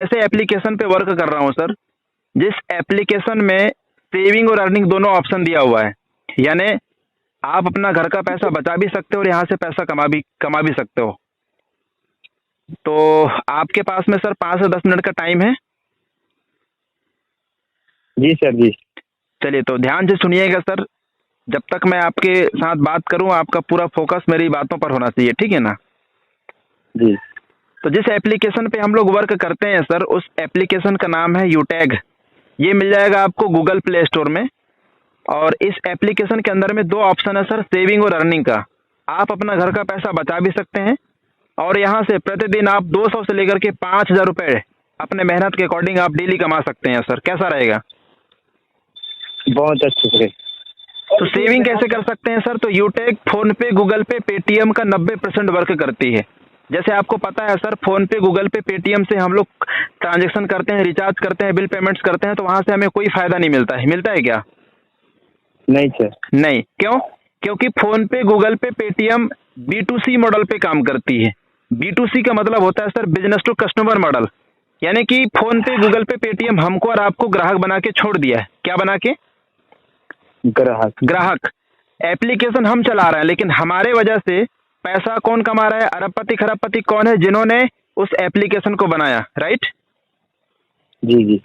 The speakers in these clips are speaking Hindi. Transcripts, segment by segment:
ऐसे एप्लीकेशन पे वर्क कर रहा हूँ सर, जिस एप्लीकेशन में सेविंग और अर्निंग दोनों ऑप्शन दिया हुआ है। यानी आप अपना घर का पैसा बचा भी सकते हो और यहाँ से पैसा कमा भी सकते हो। तो आपके पास में सर 5 से 10 मिनट का टाइम है? जी सर जी। चलिए तो ध्यान से सुनिएगा सर। जब तक मैं आपके साथ बात करूं आपका पूरा फोकस मेरी बातों पर होना चाहिए, ठीक है ना? जी तो जिस एप्लीकेशन पे हम लोग वर्क करते हैं सर, उस एप्लीकेशन का नाम है यूटैग। ये मिल जाएगा आपको गूगल प्ले स्टोर में। और इस एप्लीकेशन के अंदर में 2 ऑप्शन है सर, सेविंग और अर्निंग का। आप अपना घर का पैसा बचा भी सकते हैं और यहाँ से प्रतिदिन आप 200 से लेकर के 5,000 रुपये अपने मेहनत के अकॉर्डिंग आप डेली कमा सकते हैं सर। कैसा रहेगा? बहुत अच्छे से। तो सेविंग कैसे कर सकते हैं सर? तो यूटेक फोन पे, गूगल पे, पेटीएम का 90% वर्क करती है। जैसे आपको पता है सर, फोन पे, गूगल पे, पेटीएम से हम लोग ट्रांजेक्शन करते हैं, रिचार्ज करते हैं, बिल पेमेंट्स करते हैं, तो वहां से हमें कोई फायदा नहीं मिलता है। मिलता है क्या? नहीं सर। नहीं। क्यों? क्योंकि फोन पे, गूगल पे, पेटीएम B2C मॉडल पे काम करती है। B2C का मतलब होता है sir business to customer model. यानी कि फोन पे, गूगल पे, पेटीएम हमको और आपको ग्राहक बना के छोड़ दिया है। क्या बना के? ग्राहक। एप्लीकेशन हम चला रहे हैं, लेकिन हमारे वजह से पैसा कौन कमा रहा है? अरबपति खरबपति कौन है? जिन्होंने उस एप्लीकेशन को बनाया, राइट? जी जी।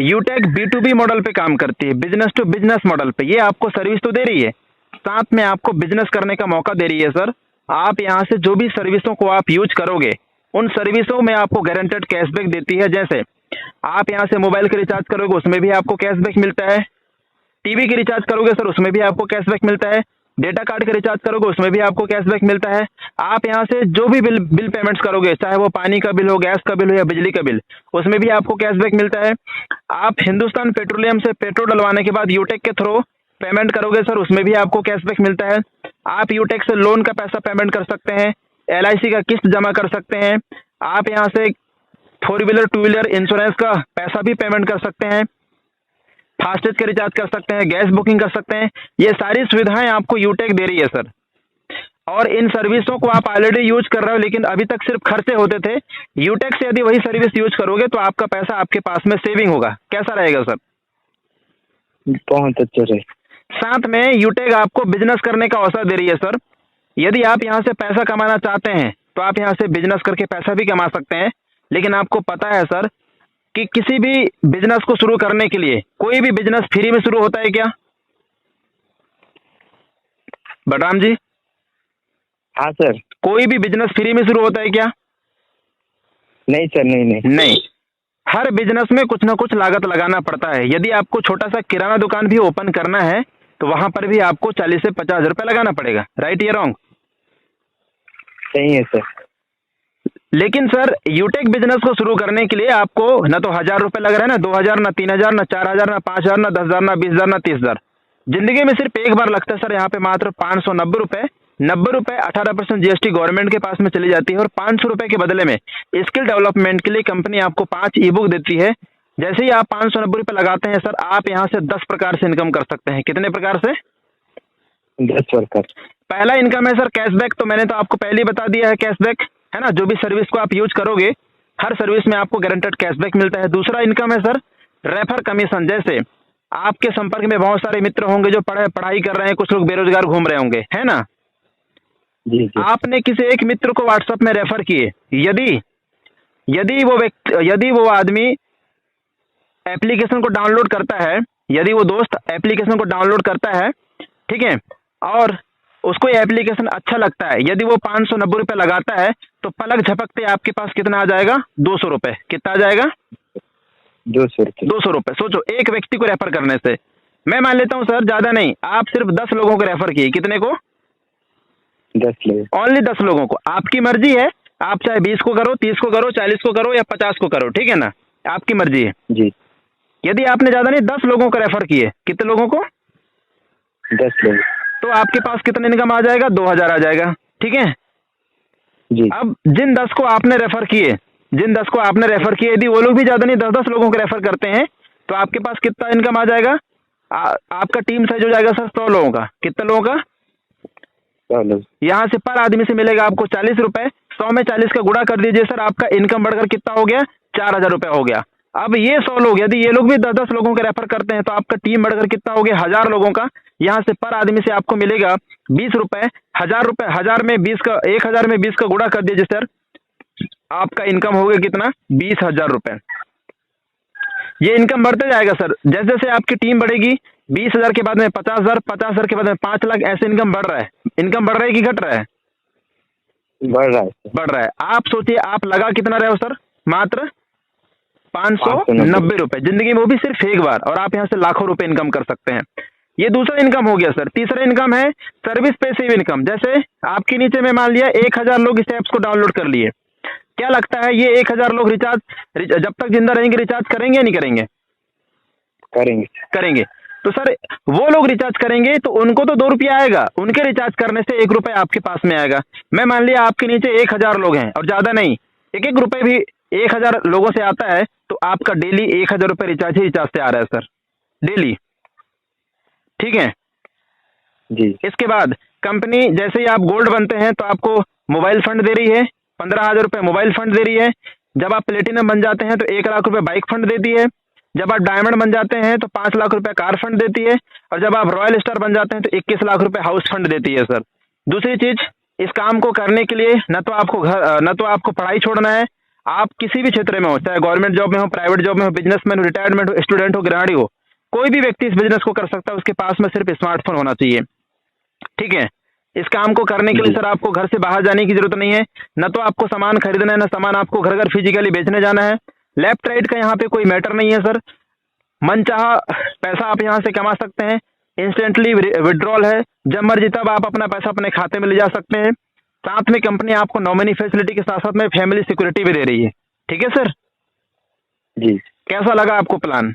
यूटेक B2B मॉडल पे काम करती है, बिजनेस टू बिजनेस मॉडल पे। ये आपको सर्विस तो दे रही है, साथ में आपको बिजनेस करने का मौका दे रही है सर। आप यहाँ से जो भी सर्विसों को आप यूज करोगे, उन सर्विसों में आपको गारंटेड कैशबैक देती है। जैसे आप यहाँ से मोबाइल के रिचार्ज करोगे, उसमें भी आपको कैशबैक मिलता है। टीवी की रिचार्ज करोगे सर, उसमें भी आपको कैशबैक मिलता है। डेटा कार्ड का रिचार्ज करोगे, उसमें भी आपको कैशबैक मिलता है। आप यहाँ से जो भी बिल पेमेंट्स करोगे, चाहे वो पानी का बिल हो, गैस का बिल हो या बिजली का बिल, उसमें भी आपको कैशबैक मिलता है। आप हिंदुस्तान पेट्रोलियम से पेट्रोल डलवाने के बाद यूटेक के थ्रू पेमेंट करोगे सर, उसमें भी आपको कैशबैक मिलता है। आप यूटेक से लोन का पैसा पेमेंट कर सकते हैं, LIC का किस्त जमा कर सकते हैं। आप यहाँ से 4 व्हीलर 2 व्हीलर इंश्योरेंस का पैसा भी पेमेंट कर सकते हैं, फास्टेज के रिचार्ज कर सकते हैं, गैस बुकिंग कर सकते हैं। ये सारी सुविधाएं आपको यूटेक दे रही है सर। और इन सर्विसों को आप ऑलरेडी यूज कर रहे हो, लेकिन अभी तक सिर्फ खर्चे होते थे। यूटेक से यदि वही सर्विस यूज करोगे तो आपका पैसा आपके पास में सेविंग होगा। कैसा रहेगा सर? बहुत अच्छे से। साथ में यूटेक आपको बिजनेस करने का अवसर दे रही है सर। यदि आप यहाँ से पैसा कमाना चाहते हैं तो आप यहाँ से बिजनेस करके पैसा भी कमा सकते हैं। लेकिन आपको पता है सर कि किसी भी बिजनेस को शुरू करने के लिए कोई भी बिजनेस फ्री में शुरू होता है क्या? बलराम जी, हाँ सर। कोई भी बिजनेस फ्री में शुरू होता है क्या? नहीं सर, नहीं नहीं नहीं। हर बिजनेस में कुछ ना कुछ लागत लगाना पड़ता है। यदि आपको छोटा सा किराना दुकान भी ओपन करना है तो वहां पर भी आपको 40 से 50 रुपए लगाना पड़ेगा, राइट या रॉन्ग? सही है सर। लेकिन सर यूटेक बिजनेस को शुरू करने के लिए आपको ना तो 1,000 रुपए लग रहा है, ना 2,000, ना 3,000, ना 4,000, ना 5,000, ना 10,000, ना 20,000, ना 30,000। जिंदगी में सिर्फ एक बार लगता है सर। यहाँ पे मात्र 590 रुपए, 90 रुपए 18% GST गवर्नमेंट के पास में चली जाती है। और 500 रुपए के बदले में स्किल डेवलपमेंट के लिए कंपनी आपको 5 ई-बुक देती है। जैसे ही आप 590 रुपए लगाते हैं सर, आप यहाँ से 10 प्रकार से इनकम कर सकते हैं। कितने प्रकार से? 10 प्रकार। पहला इनकम है सर कैशबैक। तो मैंने तो आपको पहले ही बता दिया है, कैशबैक है ना। जो भी सर्विस को आप यूज करोगे, हर सर्विस में आपको गारंटेड कैशबैक मिलता है। दूसरा इनकम है सर रेफर कमीशन। जैसे आपके संपर्क में बहुत सारे मित्र होंगे जो पढ़ाई कर रहे हैं, कुछ लोग बेरोजगार घूम रहे होंगे, है ना। जी जी। आपने किसी एक मित्र को व्हाट्सएप में रेफर किए, यदि यदि वो आदमी एप्लीकेशन को डाउनलोड करता है, यदि वो दोस्त एप्लीकेशन को डाउनलोड करता है, ठीक है, और उसको ये एप्लीकेशन अच्छा लगता है, यदि वो 590 रुपए लगाता है तो पलक झपकते आपके पास कितना आ जाएगा? 200 रुपए। कितना आ जाएगा? 200 रुपये। 200 रुपए। सोचो, एक व्यक्ति को रेफर करने से, मैं मान लेता हूं सर ज्यादा नहीं, आप सिर्फ 10 लोगों को रेफर किए। कितने को? 10 लोग। ओनली 10 लोगों को। आपकी मर्जी है, आप चाहे 20 को करो, 30 को करो, 40 को करो या 50 को करो, ठीक है ना, आपकी मर्जी है। जी। यदि आपने ज्यादा नहीं 10 लोगों को रेफर किए, कितने लोगों को? 10 लोग। तो आपके पास कितना इनकम आ जाएगा? 2,000 आ जाएगा, ठीक है। जी। अब जिन 10 को आपने रेफर किए, यदि वो लोग भी ज्यादा नहीं 10-10 लोगों को रेफर करते हैं तो आपके पास कितना इनकम आ जाएगा? आपका टीम साइज हो जाएगा सर 100 लोगों का। कितने लोगों का? 100 लोग। यहाँ से पर आदमी से मिलेगा आपको 40 रुपए। 100 में 40 का गुणा कर दीजिए सर, आपका इनकम बढ़कर कितना हो गया? 4,000 रुपये हो गया। अब ये 100 लोग, यदि ये लोग भी 10-10 लोगों के रेफर करते हैं तो आपका टीम बढ़कर कितना हो गया, 1000 लोगों का। यहाँ से पर आदमी से आपको मिलेगा 20 रुपये। 1000 रुपये, 1000 में 20 का, 1000 में 20 का गुणा कर दीजिए सर, आपका इनकम हो गया कितना, 20,000 रुपये। ये इनकम बढ़ते जाएगा सर, जैसे जैसे आपकी टीम बढ़ेगी, 20,000 के बाद में 50,000, 50,000 के बाद में 5 लाख, ऐसे इनकम बढ़ रहा है। इनकम बढ़ रहा है कि घट रहा है? बढ़ रहा है सर। बढ़ रहा है। आप सोचिए, आप लगा कितना रहे हो सर, मात्र 590 रुपए जिंदगी में, वो भी सिर्फ एक बार, और आप यहाँ से लाखों रुपए इनकम कर सकते हैं। ये दूसरा इनकम हो गया सर। तीसरा इनकम है सर्विस पैसिव इनकम। जैसे आपके नीचे में मान लिया 1000 लोग इस ऐप्स को डाउनलोड कर लिए, क्या लगता है ये 1000 लोग रिचार्ज जब तक जिंदा रहेंगे रिचार्ज करेंगे या नहीं करेंगे? करेंगे। करेंगे। तो सर वो लोग रिचार्ज करेंगे तो उनको तो 2 रुपया आएगा, उनके रिचार्ज करने से 1 रुपये आपके पास में आएगा। मैं मान लिया आपके नीचे 1000 लोग हैं और ज्यादा नहीं, 1-1 रुपये भी 1000 लोगों से आता है तो आपका डेली 1000 रुपये रिचार्ज ही रिचार्ज से आ रहा है सर, डेली। ठीक है जी। इसके बाद कंपनी, जैसे ही आप गोल्ड बनते हैं तो आपको मोबाइल फंड दे रही है, 15,000 रुपये मोबाइल फंड दे रही है। जब आप प्लेटिनम बन जाते हैं तो 1 लाख रुपये बाइक फंड देती है। जब आप डायमंड बन जाते हैं तो 5 लाख रुपये कार फंड देती है। और जब आप रॉयल स्टार बन जाते हैं तो 21 लाख रुपये हाउस फंड देती है सर। दूसरी चीज, इस काम को करने के लिए न तो आपको पढ़ाई छोड़ना है, आप किसी भी क्षेत्र में हो, चाहे गवर्नमेंट जॉब में हो, प्राइवेट जॉब में हो, बिजनेसमैन हो, रिटायरमेंट हो, स्टूडेंट हो, गृहिणी हो, कोई भी व्यक्ति इस बिजनेस को कर सकता है। उसके पास में सिर्फ स्मार्टफोन होना चाहिए। ठीक है, इस काम को करने के लिए सर आपको घर से बाहर जाने की जरूरत नहीं है, न तो आपको सामान खरीदना है, न सामान आपको घर घर फिजिकली बेचने जाना है। लेफ्ट राइट का यहाँ पे कोई मैटर नहीं है सर। मन चाहा पैसा आप यहाँ से कमा सकते हैं, इंस्टेंटली विड्रॉल है, जब मर्जी तब आप अपना पैसा अपने खाते में ले जा सकते हैं। साथ में कंपनी आपको नॉमिनी फैसिलिटी के साथ साथ में फैमिली सिक्योरिटी भी दे रही है। ठीक है सर जी। कैसा लगा आपको प्लान?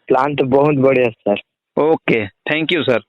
प्लान तो बहुत बढ़िया sir. Okay, thank you sir.